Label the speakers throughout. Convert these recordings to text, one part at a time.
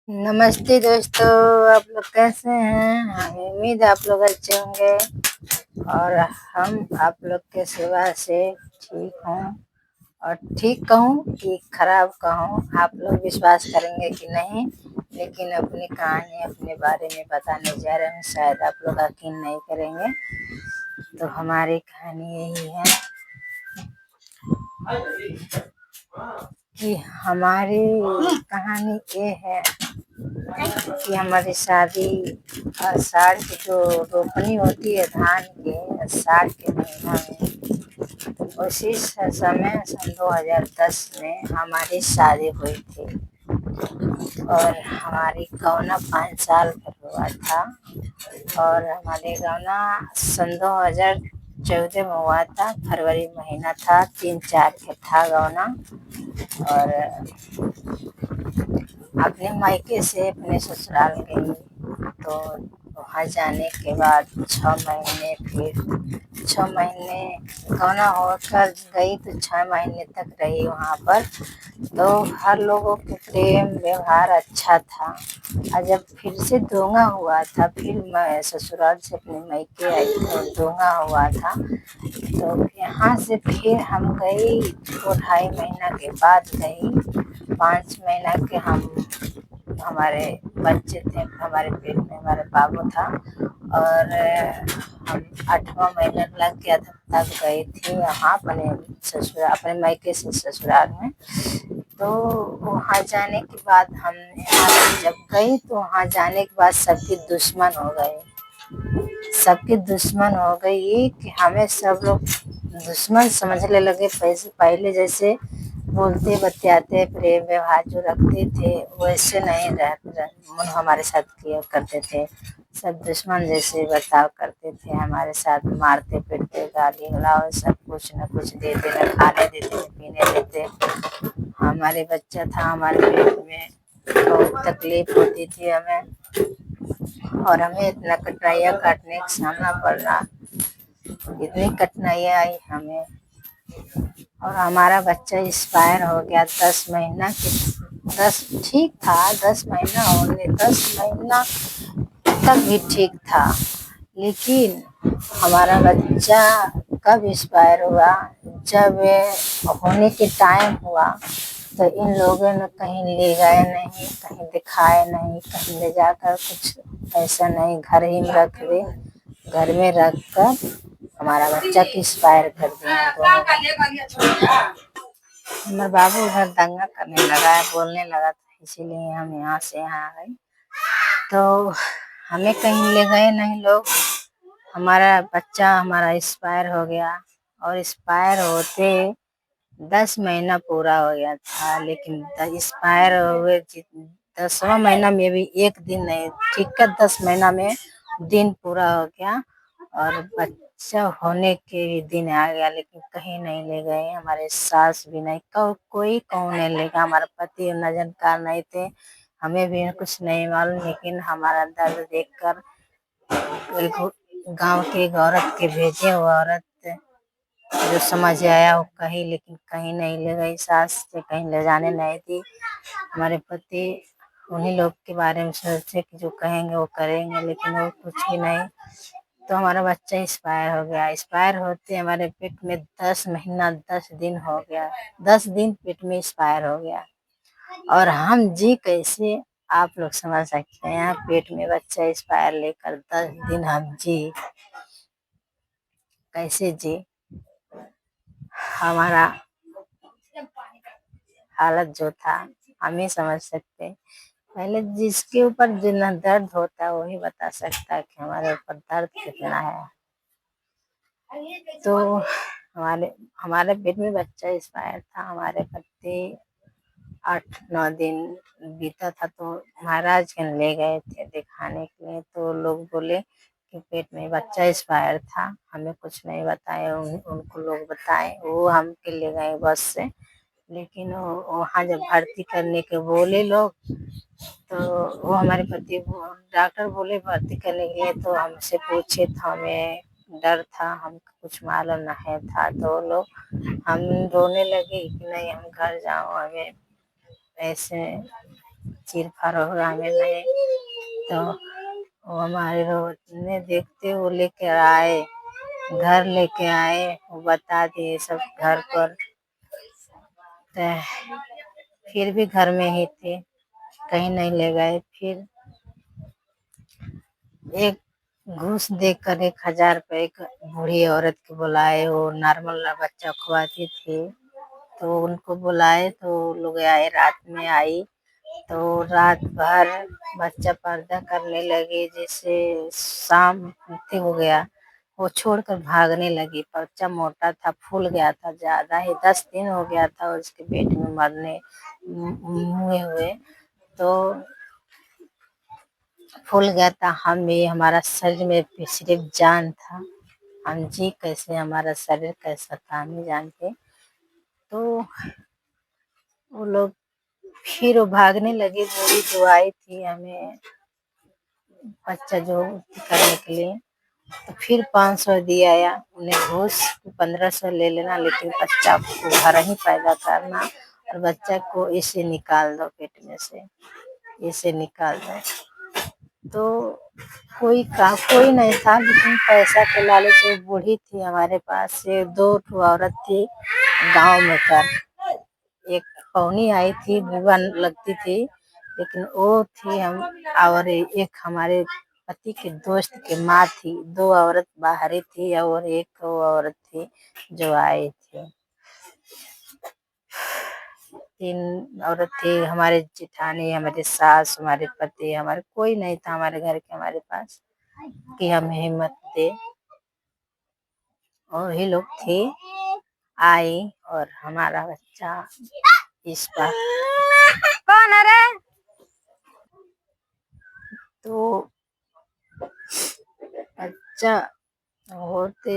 Speaker 1: नमस्ते दोस्तों, आप लोग कैसे हैं? हमें उम्मीद है आप लोग अच्छे होंगे और हम आप लोग के सेवा से ठीक हूँ। और ठीक कहूँ कि खराब कहूँ, आप लोग विश्वास करेंगे कि नहीं, लेकिन अपनी कहानी अपने बारे में बताने जा रहे हैं। शायद आप लोग यकीन नहीं करेंगे। तो हमारी कहानी यही है कि हमारी कहानी ये है कि हमारी शादी आषाढ़ की जो रोपनी होती है धान के, आषाढ़ के महीना में, उसी समय सन 2010 में हमारी शादी हुई थी। और हमारी गौना 5 साल पर हुआ था। और हमारे गौना सन 2014 में हुआ था। फरवरी महीना था, 3-4 के था गौना। और अपने मायके से अपने ससुराल गई, तो वहाँ जाने के बाद 6 महीने, फिर 6 महीने गौना होकर गई तो 6 महीने तक रही वहाँ पर। तो हर लोगों के प्रेम व्यवहार अच्छा था। और जब फिर से दोंगा हुआ था, फिर मैं ससुराल से अपने मायके आई तो दोंगा हुआ था। तो यहाँ से फिर हम गई, 2-2.5 महीना के बाद गई। 5 महीना के हमारे बच्चे थे, हमारे पेट में हमारे बाबू था। और हम 8वां महीना लग गया था, तब गई थी वहाँ अपने ससुराल, अपने मायके से ससुराल में। तो वहाँ जाने के बाद हम यहाँ जब गई तो वहाँ जाने के बाद सबके दुश्मन हो गए। सबके दुश्मन हो गई कि हमें सब लोग दुश्मन समझने लगे। पहले जैसे बोलते बतियाते प्रेम व्यवहार जो रखते थे वैसे नहीं रह हमारे साथ किया करते थे। सब दुश्मन जैसे बर्ताव करते थे हमारे साथ, मारते पीटते, गाली गलौज सब कुछ न कुछ देते, न खाने देते न पीने देते। हमारे बच्चा था हमारे पेट में, बहुत तकलीफ होती थी हमें। और हमें इतना कठिनाइयाँ काटने का सामना पड़ रहा, इतनी कठिनाइयाँ आई हमें। और हमारा बच्चा एक्सपायर हो गया 10 महीना के। 10 ठीक था, 10 महीना होने, 10 महीना तक भी ठीक था। लेकिन हमारा बच्चा कब एक्सपायर हुआ, जब होने के टाइम हुआ तो इन लोगों ने कहीं ले गए नहीं, कहीं दिखाए नहीं, कहीं ले जाकर कुछ ऐसा नहीं, घर ही में रख दे, घर में रख कर हमारा बच्चा की एक्सपायर कर दिया। हमारा बाबू उधर दंगा करने लगा है, बोलने लगा था, इसीलिए हम यहाँ से यहाँ आ गए। तो हमें कहीं ले गए नहीं लोग। हमारा बच्चा हमारा एक्सपायर हो गया। और एक्सपायर होते 10 महीना पूरा हो गया था, लेकिन एक्सपायर हुए 10वां महीना में भी एक दिन नहीं, ठीक है, 10 महीना में दिन पूरा हो गया और बच्चा होने के भी दिन आ गया, लेकिन कहीं नहीं ले गए। हमारे सास भी नहीं, कोई कौन नहीं लेगा। हमारे पति नजरकार नहीं थे, हमें भी कुछ नहीं मालूम। लेकिन हमारा दर्द देखकर गांव की एक औरत के भेजे, वो औरत जो समझ आया वो कहीं, लेकिन कहीं नहीं ले गई। सास से कहीं ले जाने नहीं दी। हमारे पति उन्हीं लोग के बारे में सोचते कि जो कहेंगे वो करेंगे, लेकिन वो कुछ भी नहीं। तो हमारा बच्चा एक्सपायर हो गया। एक्सपायर होते हमारे पेट में 10 महीना 10 दिन हो गया। 10 दिन पेट में एक्सपायर हो गया। और हम जी कैसे, आप लोग समझ सकते हैं। पेट में बच्चा एक्सपायर लेकर 10 दिन हम जी कैसे जी, हमारा हालत जो था हम ही समझ सकते। पहले जिसके ऊपर जितना दर्द होता है वही बता सकता है कि हमारे ऊपर दर्द कितना है। तो हमारे हमारे पेट में बच्चा एक्सपायर था। हमारे पति 8-9 दिन बीता था तो महाराजगंज ले गए थे दिखाने के लिए। तो लोग बोले कि पेट में बच्चा एक्सपायर था। हमें कुछ नहीं बताए, उनको लोग बताए, वो हमके ले गए बस से। लेकिन वहाँ जब भर्ती करने के बोले लोग, तो वो हमारे पति डॉक्टर बोले भर्ती करने के लिए। तो हमसे पूछे तो हमें डर था, हमको कुछ मालूम नहीं था। तो लोग हम रोने लगे कि नहीं हम घर जाओ, हमें ऐसे चीर फाड़ हमें लगे। तो वो हमारे रोने देखते वो लेके आए, घर लेके आए, वो बता दिए सब घर पर। तो फिर भी घर में ही थे, कहीं नहीं ले गए। फिर एक घूस देकर 1,000 रुपये एक बूढ़ी औरत को बुलाए, वो नॉर्मल बच्चा खुआती थी। तो उनको बुलाए तो लोग आए, रात में आई तो रात भर बच्चा पर्दा करने लगी। जैसे शाम हो गया वो छोड़कर भागने लगी। बच्चा मोटा था, फूल गया था, ज्यादा ही 10 दिन हो गया था उसके पेट में मरने मुए हुए। तो फूल गया था। हम भी, हमारा शरीर में सिर्फ जान था, हम जी कैसे, हमारा शरीर कैसा था हम नहीं जानते। तो वो लोग फिर वो भागने लगी। बूढ़ी जो आई थी हमें बच्चा जो करने के लिए, तो फिर 500 दिया या उन्हें घूस 1500 ले लेना, लेकिन बच्चा को घर ही पैदा करना और बच्चा को इसे निकाल दो पेट में से, इसे निकाल दो। तो कोई नहीं था, लेकिन पैसा के लालच से बूढ़ी थी हमारे पास से। 2 औरत थी गांव में कर, एक पौनी आई थी, बुआ लगती थी, लेकिन वो थी हम, और एक हमारे पति के दोस्त की माँ थी। 2 औरत बाहरी थी और एक औरत थी जो आई थी। 3 औरत थी, हमारे जेठानी, हमारे सास, हमारे पति, हमारे कोई नहीं था हमारे घर के हमारे पास कि हमें हिम्मत दे। और ही लोग थे, आई और हमारा बच्चा इस पर। कौन है रे? तो बच्चा होते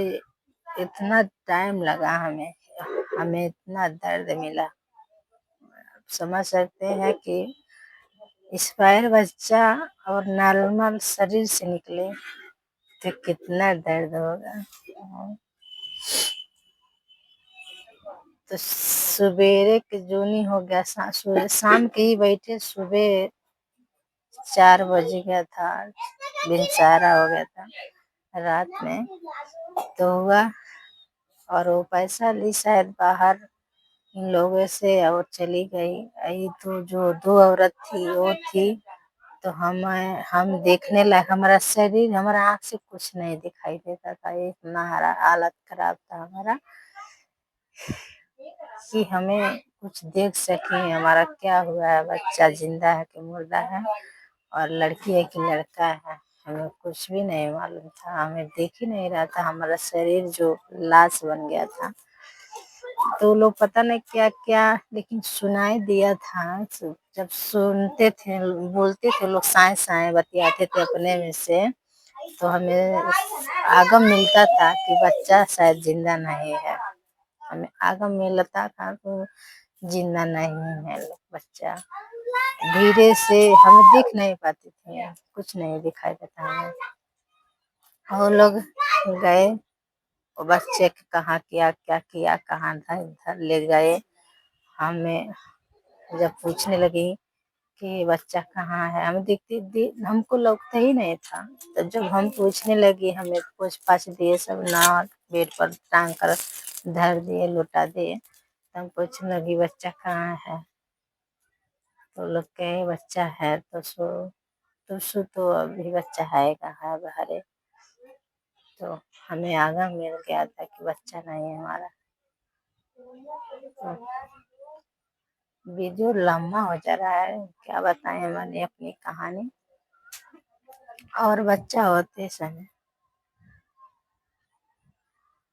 Speaker 1: इतना टाइम लगा हमें, हमें इतना दर्द मिला, समझ सकते हैं कि एक्सपायर बच्चा और नॉर्मल शरीर से निकले तो कितना दर्द होगा। तो सवेरे के जूनी हो गया, शाम के ही बैठे, सुबह 4 बज गया था, दिन सारा हो गया था रात में। तो हुआ और वो पैसा ली शायद बाहर इन लोगों से और चली गई। आई तो जो 2 औरत थी वो थी, तो हम देखने लायक, हमारा शरीर, हमारा आँख से कुछ नहीं दिखाई देता था, इतना हमारा हालत खराब था हमारा कि हमें कुछ देख सके हमारा क्या हुआ है, बच्चा जिंदा है कि मुर्दा है, और लड़की है कि लड़का है, हमें कुछ भी नहीं मालूम था। हमें देख ही नहीं रहा था, हमारा शरीर जो लाश बन गया था। तो लोग पता नहीं क्या क्या, लेकिन सुनाई दिया था। जब सुनते थे, बोलते थे लोग, साए साए बतियाते थे अपने में से, तो हमें आगम मिलता था कि बच्चा शायद जिंदा नहीं है। हमें आगम मिलता था तो जिंदा नहीं है लोग बच्चा। धीरे से हम दिख नहीं पाते थे, कुछ नहीं दिखाई देता हमें। और लोग गए, वो बच्चे के कहाँ किया, क्या किया, कहाँ था, इधर ले गए। हमें जब पूछने लगी कि बच्चा कहाँ है, हम हमको लगता ही नहीं था। तो जब हम पूछने लगी, हमें पूछ पाछ दिए सब, ना बेड पर टांग कर धर दिए, लौटा दिए। तो हम पूछने लगी बच्चा कहाँ है, तो लोग कहे बच्चा है तो अभी बच्चा है कहाँ, बाहर। तो हमें आगा मिल गया था कि बच्चा नहीं है हमारा। तो वीडियो लंबा हो जा रहा है, क्या बताएं हमारी अपनी कहानी। और बच्चा होते समय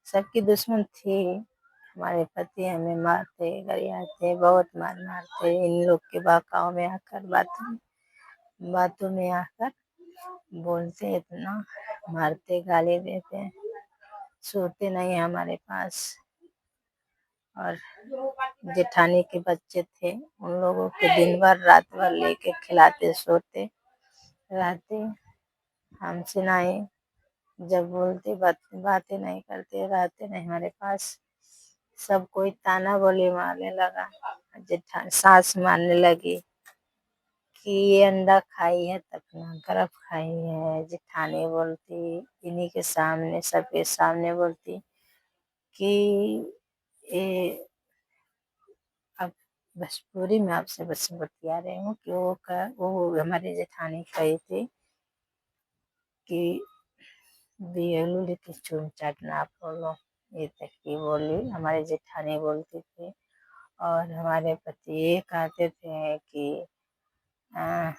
Speaker 1: सबकी दुश्मन थी। हमारे पति हमें मारते गरियाते, बहुत मारते। इन लोग के बहकाव में आकर, बातों में आकर बोलते, इतना मारते, गाली देते, सोते नहीं हमारे पास। और जेठानी के बच्चे थे, उन लोगों को दिन भर रात भर लेके खिलाते, सोते रहते। हमसे नहीं, जब बोलते बातें नहीं करते, रहते नहीं हमारे पास। सब कोई ताना बोली मारने लगा, जेठा सास मारने लगी। कि ये अंडा खाई है तो अपना गर्भ खाई है। जेठानी बोलती इन्हीं के सामने, सबके सामने बोलती कि ये अब भोजपुरी में आपसे बस बतिया रही हूँ कि वो हमारी जेठानी कही थी कि बियलू लेके चून चाटना बोलो। ये तक की बोली हमारी जेठानी बोलती थी। और हमारे पति ये कहते थे कि आ,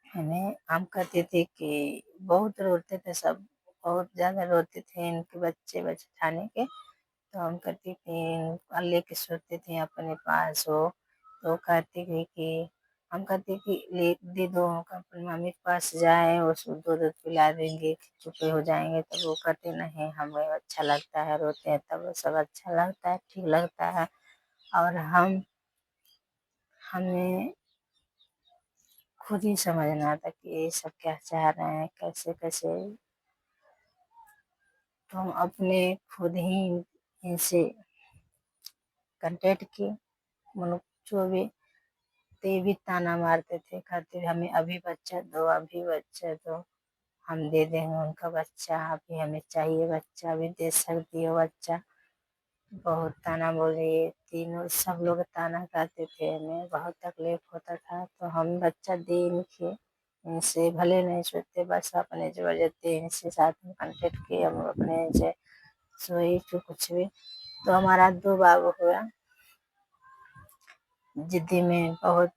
Speaker 1: हमें, हम कहते थे कि बहुत रोते थे सब, बहुत ज्यादा रोते थे इनके बच्चे जेठानी के। तो हम कहती थी लेके सोते थे अपने पास वो। तो कहती थी कि हम कहते कि ले दे दो, अपनी मम्मी के पास जाए, उसको दूध पिला देंगे, चुपे हो जाएंगे। तो वो कहते नहीं, हमें अच्छा लगता है, रोते हैं तब वो सब अच्छा लगता है, ठीक लगता है। और हमें खुद ही समझना आता कि ये सब क्या चाह रहे हैं, कैसे कैसे। तो हम अपने खुद ही इनसे कांटेक्ट किए। मनुष्य जो भी ते भी ताना मारते थे, कहते थे हमें अभी बच्चा दो, अभी बच्चा दो, हम दे देंगे उनका बच्चा, अभी हमें चाहिए बच्चा, अभी दे सकती हो बच्चा। बहुत ताना बोले, तीनों सब लोग ताना कहते थे, हमें बहुत तकलीफ होता था। तो हम बच्चा दे नहीं थे इनसे, भले नहीं सोते, बस अपने जबरदस्ती इनसे साथ में कांटेक्ट किए, हम अपने से सोई तो कुछ भी। तो हमारा 2 बाबू हुआ। जिद्दी में बहुत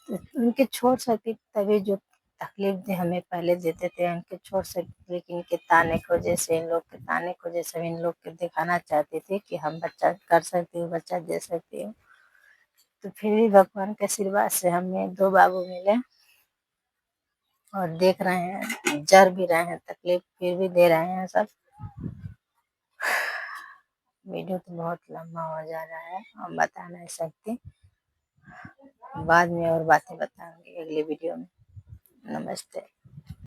Speaker 1: उनके छोड़ सकती, तभी जो तकलीफ दे हमें पहले देते थे उनके छोड़ सकते, लेकिन इनके ताने की वजह से, इन लोग के ताने की वजह से इन लोग के दिखाना चाहते थे कि हम बच्चा कर सकती हूँ, बच्चा दे सकती हूँ। तो फिर भी भगवान के आशीर्वाद से हमें 2 बाबू मिले। और देख रहे हैं, जर भी रहे हैं, तकलीफ फिर भी दे रहे हैं सब। वीडियो तो बहुत लंबा हो जा रहा है, हम बता नहीं सकते, बाद में और बातें बताएंगे अगले वीडियो में। नमस्ते।